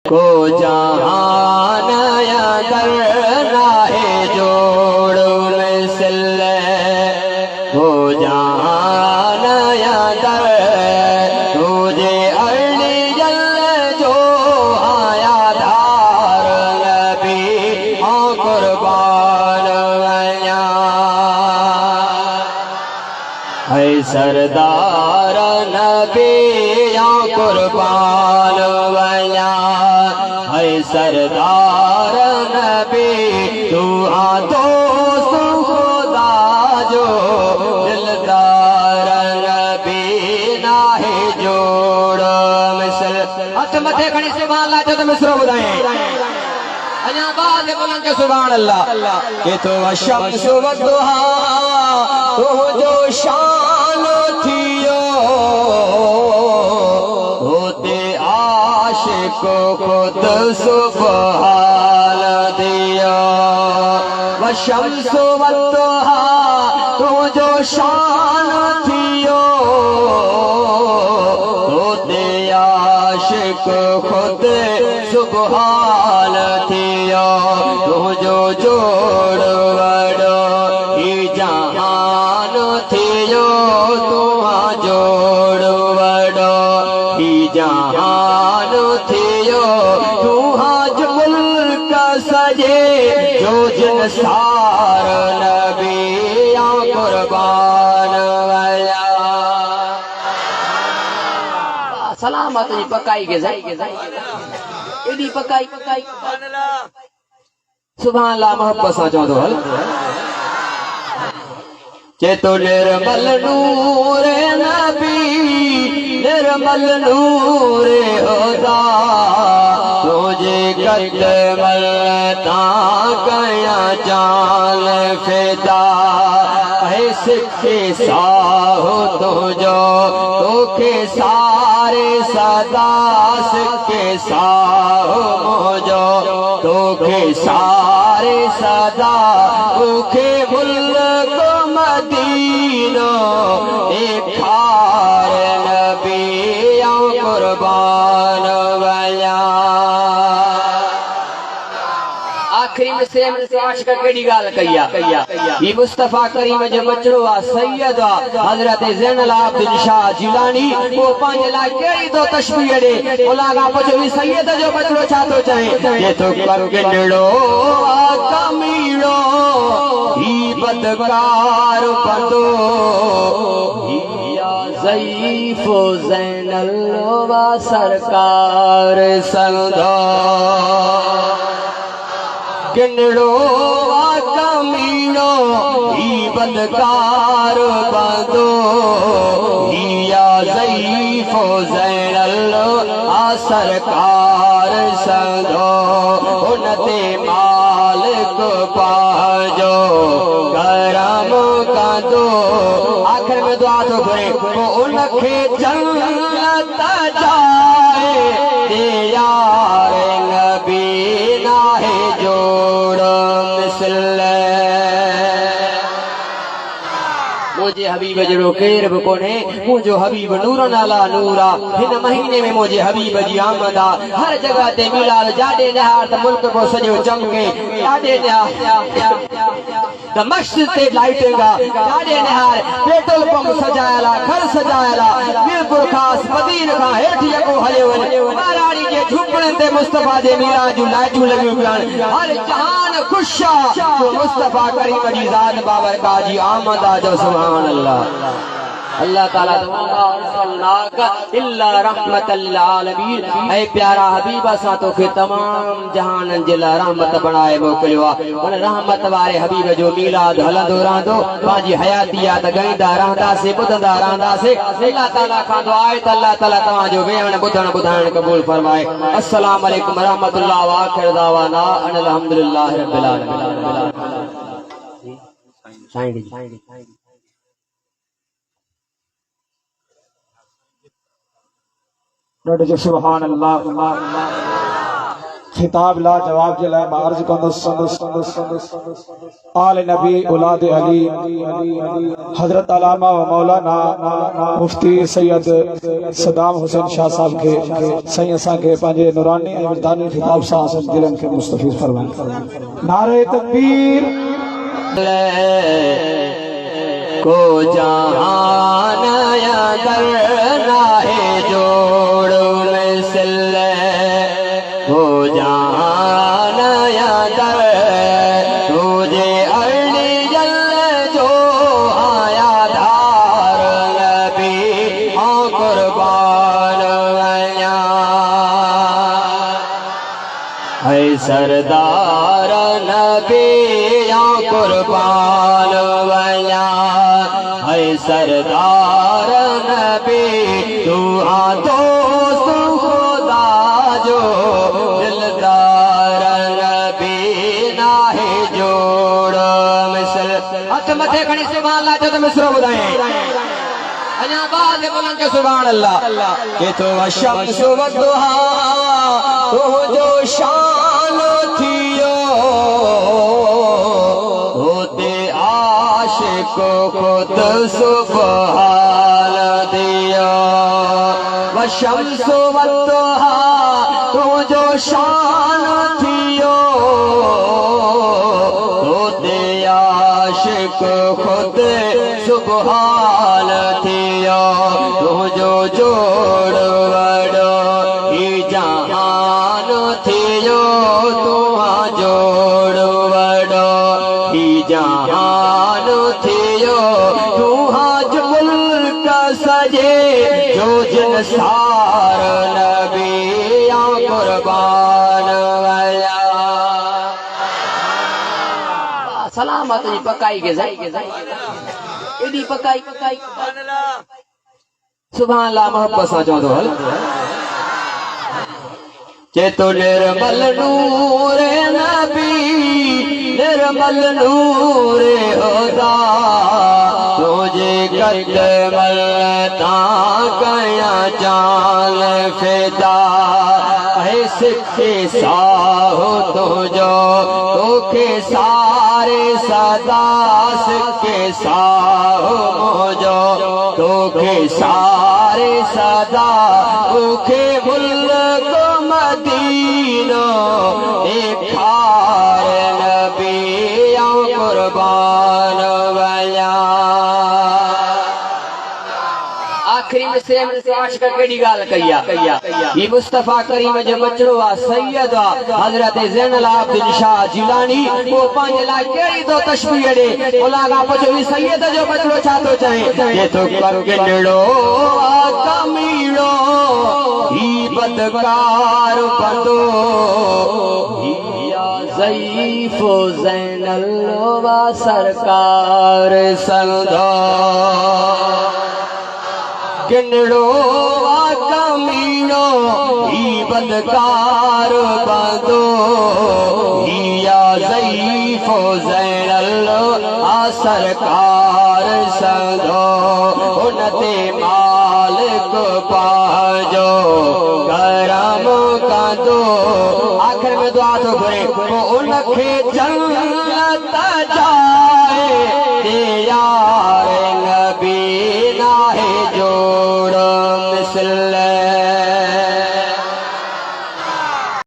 को जहान करना है जोड़ मिसल को जहान कर तुझे अली जल जो आया धार नबी कुर्बान है सरदार नबी कुर्बान है सरदार नबी तू दोस्त खुदा जो दिलदार नबी ना है जोड़ मिसल हथ मथे खड़ी सुभान अल्लाह जो तो मिसरो बुधाए अञा बाद बोलन के सुभान अल्लाह के तो शम्स व दुहा तो जो शान थियो को खुद सुभान दिया व शम्स व दुहा तू जो शान थियो होते आशिक खुद सुभान थियो तू जो जोड़ वड़ो ही जहान थियो तू जोड़ वड़ो ही जहान थियो तू आज मुल्क सजे जो जिन सार नबी कुर्बान सलामत जी पकाई के एडी पकाई सुभान अल्लाह मोहब्बत सा चो हल चेतो निर्मल नूर नबी निर्मल नूर होदा तुझे कदमल ता गया जान फिदा है सिखे साहो तुझो तोखे सारे सदा सिखे साहो मोजो तोखे सारे सदा तोखे मुल्क मदीनो देखार नबी कुर्बान वया आखिरी में से आशिक केड़ी गाल कहिया ये मुस्तफा करीम जो बचड़ो आ सैयद हजरत ज़ैनुल आबिदीन शाह जिलानी वो पांच ला केड़ी दो तशबीह दे ओलागा पछो भी सैयद जो बचड़ो छातो चाहे ये तो कर गिनड़ो आका मीड़ो ही बदकार बंदो ज़ईफ़ ज़ैनुल वा सरकार संदो किनड़ो आका मीड़ो ही बदकार बंदो हिया ज़ईफ़ ज़ैनुल आ सरकार संदो उनते मालिक पाजो करम कंदो आखिर में दुआ तो घुरे वो उनखे जन्नत जाए ते यार नबी ना है जोड़ मिसल मुझे हबीब जड़ो केर कोने मुझो हबीब नूर नाला नूरा हिन महीने में मुझे हबीब जी आमदा हर जगह ते मिलाल जाडे नहार त मुल्क को सजो चमके जाडे नहार त मस्जिद ते लाइटेगा जाडे नहार पेट्रोल पंप सजायला घर सजायला बिल्कुल खास मदीन का हेठ यको हले वने महारानी के झुपड़े ते मुस्तफा दे मीरा जो लाइटू लगी प्लान हर जहान खुशा जो मुस्तफा करीम जी जात बाबर का जी आमदा जो सुभान अल्लाह अल्लाह ताला इल्ला रहमतल लिल आलमीन ऐ प्यारा हबीब असा तो के तमाम जहान जिला रहमत बनाए मोकलियो उन रहमत वारे हबीब जो मिलाद हलंदो रहंदो पांजी हयातियात गईंदा रहंदा से बुधंदा रहंदा से अल्लाह ताला का दुआ है त अल्लाह ताला तवा जो वेण बुधण बुधाण कबूल फरमाए अस्सलाम वालेकुम रहमतुल्लाह व आखिर दावाना अल्हम्दुलिल्लाह रब्बिल आलमीन साईं सुभान अल्लाह खिताब ला जवाब जे लाइ मां अर्ज़ कंदुसि आल नबी औलाद अली हज़रत अलामा व मौलाना मुफ्ती सैयद सदाम हुसैन शाह साहब के सही असां के पंहिंजे नूरानी ऐं विजदानी खिताब सां असां दिलनि खे मुस्तफ़ीज़ फरमाए। नारे तकबीर। को जहान करना है जोड़ मिसल को जहान कर तुझे अली जल जो आया धार नबी कुर्बान है सरदार नबी कुर्बान सरदार नबी तू तो खुदा जो दिलदार नबी ना है जोड़ मिसल हथ मथे खणी सुभान अल्लाह जो तो मिसरो ॿुधाए अञा बाद बुलंद के सुभान अल्लाह के तो शम्स व दुहा तो जो शान थियो होते आशिक खुद सुभान दिया व शम्स व दुहा तो जो शान थियो होते आशिक खुद सुभान थियो तो जो जोड़ वड़ो ही जहान थियो तुहा जोड़ वड़ो ही जहान थियो तुहा जो मुल्क सजे जो जिन सार नबी कुर्बान वया सलामत जी पकाई के जाई एडी पकाई सुभान अल्लाह मोहब्बत सां चवंदो हल के तो निर्मल नूर नबी निर्मल नूर होदा तुझे कदमल ता कया जान फिदा है सिखे साहो तुझो तोखे सारे सदा सिखे साहो मुझो तोखे सारे सदा तोखे मुल्क मदीनो खार नबी कुर्बान वया आखिरी में से आशिक केड़ी गाल कया ये मुस्तफा करीम जो बचड़ो आ सैयद आ हजरत ज़ैनुल आबिदीन शाह जिलानी वो पांच ला केड़ी दो तशबीह दे ओलागा पछो ई सैयद जो बचड़ो छातो चाहे ये तो कर किनड़ो आ कमीड़ो ही बदकार बंदो या ज़ईफ ज़ैनुल वा सरकार संदो किनड़ो कमीनो ही बदकार बंदो या ज़ईफ़ो ज़ैनुल आ सरकार संदो उनते मालिक पाजो करम कंदो आखिर में दुआ तो घुरे उनखे जन्नत